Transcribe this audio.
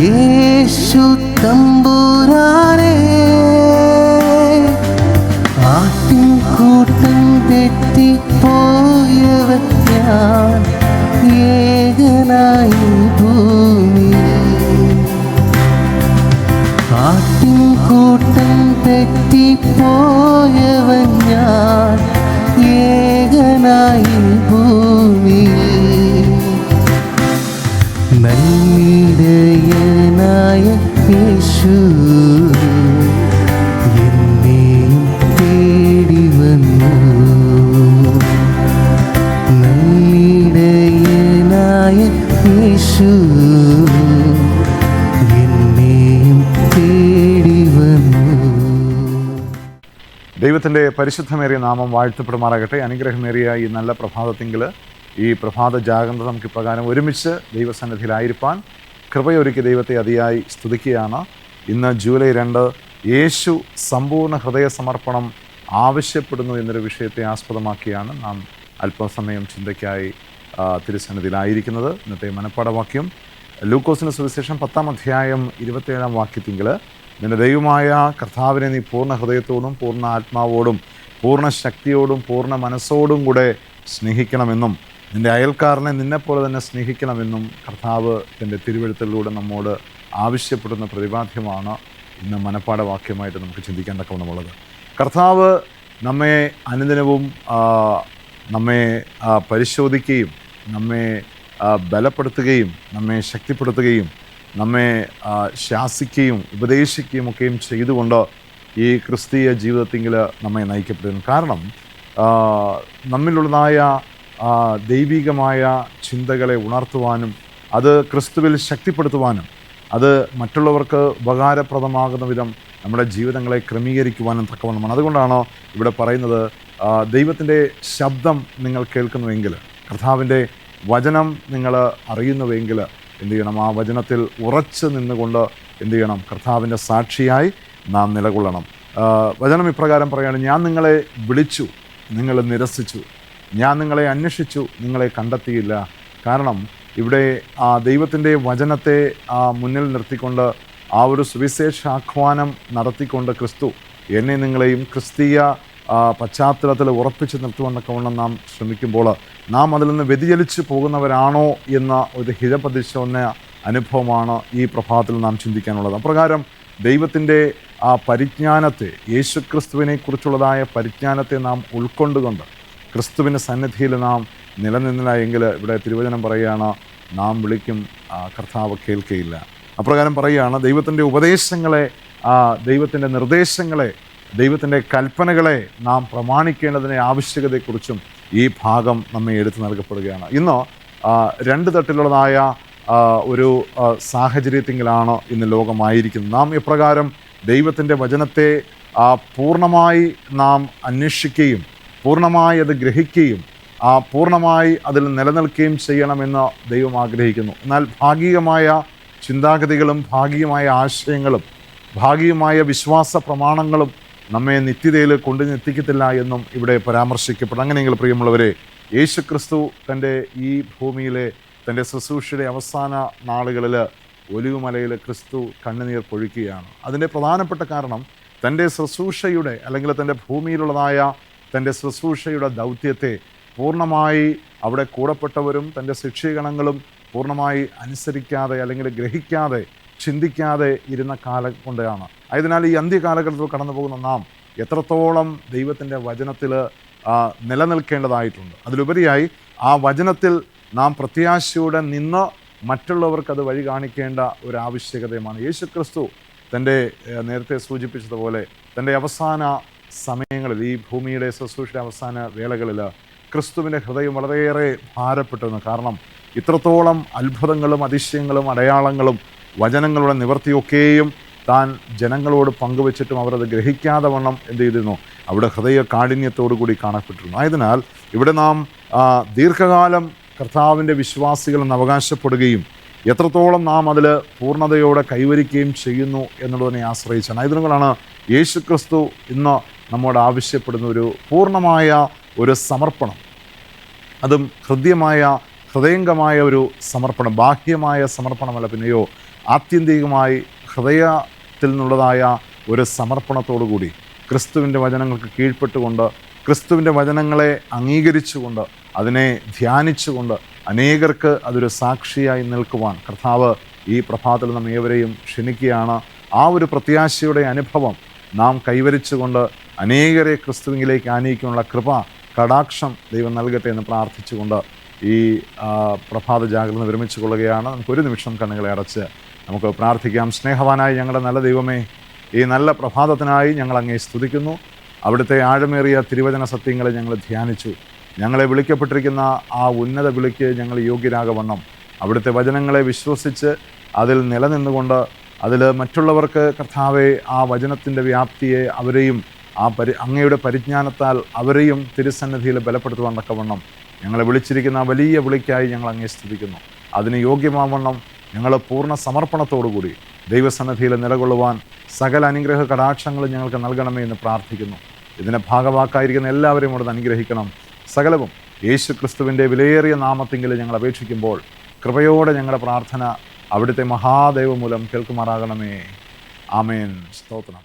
യേശു തമ്പുരാനെ, ആട്ടിൻകൂട്ടം തെറ്റിപ്പോയവൻ ഞാൻ, ഏകനായി ഭൂമിയിൽ. ആട്ടിൻകൂട്ടം തെറ്റിപ്പോയവൻ ഞാൻ, ഏകനായി ഭൂമിയിൽ. നല്ലിടയനായ യേശു എന്നെയും തേടി വന്നു. നല്ലിടയനായ യേശു എന്നെയും തേടി വന്നു. ദൈവത്തിൻ്റെ പരിശുദ്ധമേറിയ നാമം വാഴ്ത്തപ്പെടുമാറാകട്ടെ. അനുഗ്രഹമേറിയ ഈ നല്ല പ്രഭാതത്തിങ്കിൽ ഈ പ്രഭാത ജാഗ്രത നമുക്ക് ഇപ്രകാരം ഒരുമിച്ച് ദൈവസന്നിധിയിലായിരിക്കാൻ കൃപയൊരുക്കി ദൈവത്തെ അതിയായി സ്തുതിക്കുകയാണ്. ഇന്ന് ജൂലൈ 2, യേശു സമ്പൂർണ്ണ ഹൃദയ സമർപ്പണം ആവശ്യപ്പെടുന്നു എന്നൊരു വിഷയത്തെ ആസ്പദമാക്കിയാണ് നാം അല്പസമയം ചിന്തയ്ക്കായി തിരുസന്നിധിയിലായിരിക്കുന്നത്. ഇന്നത്തെ മനപ്പാഠവാക്യം ലൂക്കോസിൻ്റെ സുവിശേഷം 10-ാം അധ്യായം 27-ാം വാക്യത്തിങ്കിൽ, നിന്റെ ദൈവമായ കർത്താവിനെ നീ പൂർണ്ണ ഹൃദയത്തോടും പൂർണ്ണ ആത്മാവോടും പൂർണ്ണ ശക്തിയോടും പൂർണ്ണ മനസ്സോടും കൂടെ സ്നേഹിക്കണമെന്നും നിൻ്റെ അയൽക്കാരനെ നിന്നെപ്പോലെ തന്നെ സ്നേഹിക്കണമെന്നും കർത്താവ് തൻ്റെ തിരുവെഴുത്തിലൂടെ നമ്മോട് ആവശ്യപ്പെടുന്ന പ്രതിപാദ്യമാണ് ഇന്ന് മനപ്പാഠവാക്യമായിട്ട് നമുക്ക് ചിന്തിക്കാൻ തക്കവണ്ണമുള്ളത്. കർത്താവ് നമ്മെ അനുദിനവും നമ്മെ പരിശോധിക്കുകയും നമ്മെ ബലപ്പെടുത്തുകയും നമ്മെ ശക്തിപ്പെടുത്തുകയും നമ്മെ ശാസിക്കുകയും ഉപദേശിക്കുകയും ഒക്കെയും ചെയ്തുകൊണ്ട് ഈ ക്രിസ്തീയ ജീവിതത്തിൽ നമ്മെ നയിക്കപ്പെടുന്നു. കാരണം നമ്മിലുള്ളതായ ദൈവികമായ ചിന്തകളെ ഉണർത്തുവാനും അത് ക്രിസ്തുവിൽ ശക്തിപ്പെടുത്തുവാനും അത് മറ്റുള്ളവർക്ക് ഉപകാരപ്രദമാകുന്ന വിധം നമ്മുടെ ജീവിതങ്ങളെ ക്രമീകരിക്കുവാനും തക്കവണ്ണമാണ്. അതുകൊണ്ടാണ് ഇവിടെ പറയുന്നത്, ദൈവത്തിൻ്റെ ശബ്ദം നിങ്ങൾ കേൾക്കുന്നുവെങ്കിൽ, കർത്താവിൻ്റെ വചനം നിങ്ങൾ അറിയുന്നുവെങ്കിൽ എന്ത് ചെയ്യണം? ആ വചനത്തിൽ ഉറച്ചു നിന്നുകൊണ്ട് എന്ത് ചെയ്യണം? കർത്താവിൻ്റെ സാക്ഷിയായി നാം നിലകൊള്ളണം. വചനം ഇപ്രകാരം പറയുകയാണ്, ഞാൻ നിങ്ങളെ വിളിച്ചു, നിങ്ങൾ നിരസിച്ചു, ഞാൻ നിങ്ങളെ അന്വേഷിച്ചു, നിങ്ങളെ കണ്ടെത്തിയില്ല. കാരണം ഇവിടെ ദൈവത്തിൻ്റെ വചനത്തെ മുന്നിൽ നിർത്തിക്കൊണ്ട് ആ ഒരു സുവിശേഷാഹ്വാനം നടത്തിക്കൊണ്ട് ക്രിസ്തു എന്നെ നിങ്ങളെയും ക്രിസ്തീയ പശ്ചാത്തലത്തിൽ ഉറപ്പിച്ച് നിർത്തുവാനൊക്കെ നാം ശ്രമിക്കുമ്പോൾ നാം അതിൽ നിന്ന് വ്യതിചലിച്ച് പോകുന്നവരാണോ എന്ന ഒരു ഹിതപതിശോന്ന അനുഭവമാണ് ഈ പ്രഭാതത്തിൽ നാം ചിന്തിക്കാനുള്ളത്. അപ്രകാരം ദൈവത്തിൻ്റെ പരിജ്ഞാനത്തെ, യേശുക്രിസ്തുവിനെ കുറിച്ചുള്ളതായ പരിജ്ഞാനത്തെ നാം ഉൾക്കൊണ്ടുകൊണ്ട് ക്രിസ്തുവിൻ്റെ സന്നിധിയിൽ നാം നിലനിന്നില്ല എങ്കിൽ ഇവിടെ തിരുവചനം പറയുകയാണ്, നാം വിളിക്കും, കർത്താവ് കേൾക്കുകയില്ല. അപ്രകാരം പറയുകയാണ്, ദൈവത്തിൻ്റെ ഉപദേശങ്ങളെ, ദൈവത്തിൻ്റെ നിർദ്ദേശങ്ങളെ, ദൈവത്തിൻ്റെ കൽപ്പനകളെ നാം പ്രമാണിക്കേണ്ടതിൻ്റെ ആവശ്യകതയെക്കുറിച്ചും ഈ ഭാഗം നമ്മെ എടുത്തു നൽകപ്പെടുകയാണ്. ഇന്ന് 2 തട്ടിലുള്ളതായ ഒരു സാഹചര്യത്തിലാണ് ഇന്ന് ലോകമായിരിക്കുന്നത്. നാം ഇപ്രകാരം ദൈവത്തിൻ്റെ വചനത്തെ പൂർണ്ണമായി നാം അന്വേഷിക്കുകയും പൂർണ്ണമായി അത് ഗ്രഹിക്കുകയും പൂർണ്ണമായി അതിൽ നിലനിൽക്കുകയും ചെയ്യണമെന്ന് ദൈവം ആഗ്രഹിക്കുന്നു. എന്നാൽ ഭാഗികമായ ചിന്താഗതികളും ഭാഗികമായ ആശയങ്ങളും ഭാഗികമായ വിശ്വാസ പ്രമാണങ്ങളും നമ്മെ നിത്യതയിൽ കൊണ്ടുവന്നെത്തിക്കത്തില്ല എന്നും ഇവിടെ പരാമർശിക്കപ്പെടും. അങ്ങനെയെങ്കിൽ പ്രിയമുള്ളവരെ, യേശുക്രിസ്തു തൻ്റെ ഈ ഭൂമിയിലെ തൻ്റെ ശുശ്രൂഷയുടെ അവസാന നാളുകളിൽ ഒലിവുമലയിൽ ക്രിസ്തു കണ്ണുനീർ പൊഴിക്കുകയാണ്. അതിൻ്റെ പ്രധാനപ്പെട്ട കാരണം തൻ്റെ ശുശ്രൂഷയുടെ അല്ലെങ്കിൽ തൻ്റെ ഭൂമിയിലുള്ളതായ തൻ്റെ ശുശ്രൂഷയുടെ ദൗത്യത്തെ പൂർണ്ണമായി അവിടെ കൂടപ്പെട്ടവരും തൻ്റെ ശിക്ഷീകരണങ്ങളും പൂർണ്ണമായി അനുസരിക്കാതെ അല്ലെങ്കിൽ ഗ്രഹിക്കാതെ ചിന്തിക്കാതെ ഇരുന്ന കാലം കൊണ്ടാണ്. ആയതിനാൽ ഈ അന്ത്യകാലഘട്ടത്തിൽ കടന്നു പോകുന്ന നാം എത്രത്തോളം ദൈവത്തിൻ്റെ വചനത്തിൽ നിലനിൽക്കേണ്ടതായിട്ടുണ്ട്. അതിലുപരിയായി ആ വചനത്തിൽ നാം പ്രത്യാശയോടെ നിന്ന് മറ്റുള്ളവർക്കത് വഴി കാണിക്കേണ്ട ഒരു ആവശ്യകതയുമാണ്. യേശുക്രിസ്തു തൻ്റെ നേരത്തെ സൂചിപ്പിച്ചതുപോലെ തൻ്റെ അവസാന സമയങ്ങളിൽ, ഈ ഭൂമിയുടെ ശുശ്രൂഷയുടെ അവസാന വേളകളിൽ ക്രിസ്തുവിൻ്റെ ഹൃദയം വളരെയേറെ ഭാരപ്പെട്ടിരുന്നു. കാരണം ഇത്രത്തോളം അത്ഭുതങ്ങളും അതിശയങ്ങളും അടയാളങ്ങളും വചനങ്ങളുടെ നിവർത്തിയൊക്കെയും താൻ ജനങ്ങളോട് പങ്കുവച്ചിട്ടും അവരത് ഗ്രഹിക്കാതെ വണ്ണം എന്ത് ചെയ്തിരുന്നു? അവിടെ ഹൃദയ കാഠിന്യത്തോടു കൂടി കാണപ്പെട്ടിരുന്നു. ആയതിനാൽ ഇവിടെ നാം ദീർഘകാലം കർത്താവിൻ്റെ വിശ്വാസികളെന്ന് അവകാശപ്പെടുകയും എത്രത്തോളം നാം അതിൽ പൂർണ്ണതയോടെ കൈവരിക്കുകയും ചെയ്യുന്നു എന്നുള്ളതിനെ ആശ്രയിച്ചാണ്. ആയതിനാലാണ് യേശുക്രിസ്തു ഇന്ന് നമ്മോട് ആവശ്യപ്പെടുന്ന ഒരു പൂർണ്ണമായ ഒരു സമർപ്പണം, അതും ഹൃദ്യമായ ഹൃദയംഗമായ ഒരു സമർപ്പണം, ബാഹ്യമായ സമർപ്പണമല്ല, പിന്നെയോ ആത്യന്തികമായി ഹൃദയത്തിൽ നിന്നുള്ളതായ ഒരു സമർപ്പണത്തോടു കൂടി ക്രിസ്തുവിൻ്റെ വചനങ്ങൾക്ക് കീഴ്പ്പെട്ടുകൊണ്ട് ക്രിസ്തുവിൻ്റെ വചനങ്ങളെ അംഗീകരിച്ചുകൊണ്ട് അതിനെ ധ്യാനിച്ചുകൊണ്ട് അനേകർക്ക് അതൊരു സാക്ഷിയായി നിൽക്കുവാൻ കർത്താവ് ഈ പ്രഭാതത്തിൽ നാം ഏവരെയും ക്ഷണിക്കുകയാണ്. ആ ഒരു പ്രത്യാശയുടെ അനുഭവം നാം കൈവരിച്ചുകൊണ്ട് അനേകരെ ക്രിസ്തുവിലേക്ക് ആനയിക്കാനുള്ള കൃപ കടാക്ഷം ദൈവം നൽകട്ടെ എന്ന് പ്രാർത്ഥിച്ചുകൊണ്ട് ഈ പ്രഭാത ജാഗ്രത വിരമിച്ചു കൊള്ളുകയാണ്. നമുക്കൊരു നിമിഷം കണ്ണുകളെ അടച്ച് നമുക്ക് പ്രാർത്ഥിക്കാം. സ്നേഹവാനായി ഞങ്ങളുടെ നല്ല ദൈവമേ, ഈ നല്ല പ്രഭാതത്തിനായി ഞങ്ങൾ അങ്ങേ സ്തുതിക്കുന്നു. അവിടുത്തെ ആഴമേറിയ തിരുവചന സത്യങ്ങളെ ഞങ്ങൾ ധ്യാനിച്ചു. ഞങ്ങളെ വിളിക്കപ്പെട്ടിരിക്കുന്ന ആ ഉന്നത വിളിക്ക് ഞങ്ങൾ യോഗ്യരാകവണ്ണം അവിടുത്തെ വചനങ്ങളെ വിശ്വസിച്ച് അതിൽ നിലനിന്നുകൊണ്ട് അതിൽ മറ്റുള്ളവർക്ക് കർത്താവെ ആ വചനത്തിൻ്റെ വ്യാപ്തിയെ അവരെയും അങ്ങയുടെ പരിജ്ഞാനത്താൽ അവരെയും തിരുസന്നിധിയിൽ ബലപ്പെടുത്തുവാൻ തക്കവണ്ണം ഞങ്ങളെ വിളിച്ചിരിക്കുന്ന വലിയ വിളിക്കായി ഞങ്ങൾ അങ്ങേ സ്തുതിക്കുന്നു. അതിന് യോഗ്യമാവണ്ണം ഞങ്ങൾ പൂർണ്ണ സമർപ്പണത്തോടുകൂടി ദൈവസന്നിധിയിൽ നിലകൊള്ളുവാൻ സകല അനുഗ്രഹ കടാക്ഷങ്ങളും ഞങ്ങൾക്ക് നൽകണമേ എന്ന് പ്രാർത്ഥിക്കുന്നു. ഇതിൻ്റെ ഭാഗവാക്കായിരിക്കുന്ന എല്ലാവരെയും അവിടുന്ന് അനുഗ്രഹിക്കണം. സകലവും യേശു ക്രിസ്തുവിൻ്റെ വിലയേറിയ നാമത്തെങ്കിൽ ഞങ്ങൾ അപേക്ഷിക്കുമ്പോൾ കൃപയോടെ ഞങ്ങളുടെ പ്രാർത്ഥന അവിടുത്തെ മഹാദൈവം മൂലം കേൾക്കുമാറാകണമേ. ആമേൻ. സ്തോത്രം.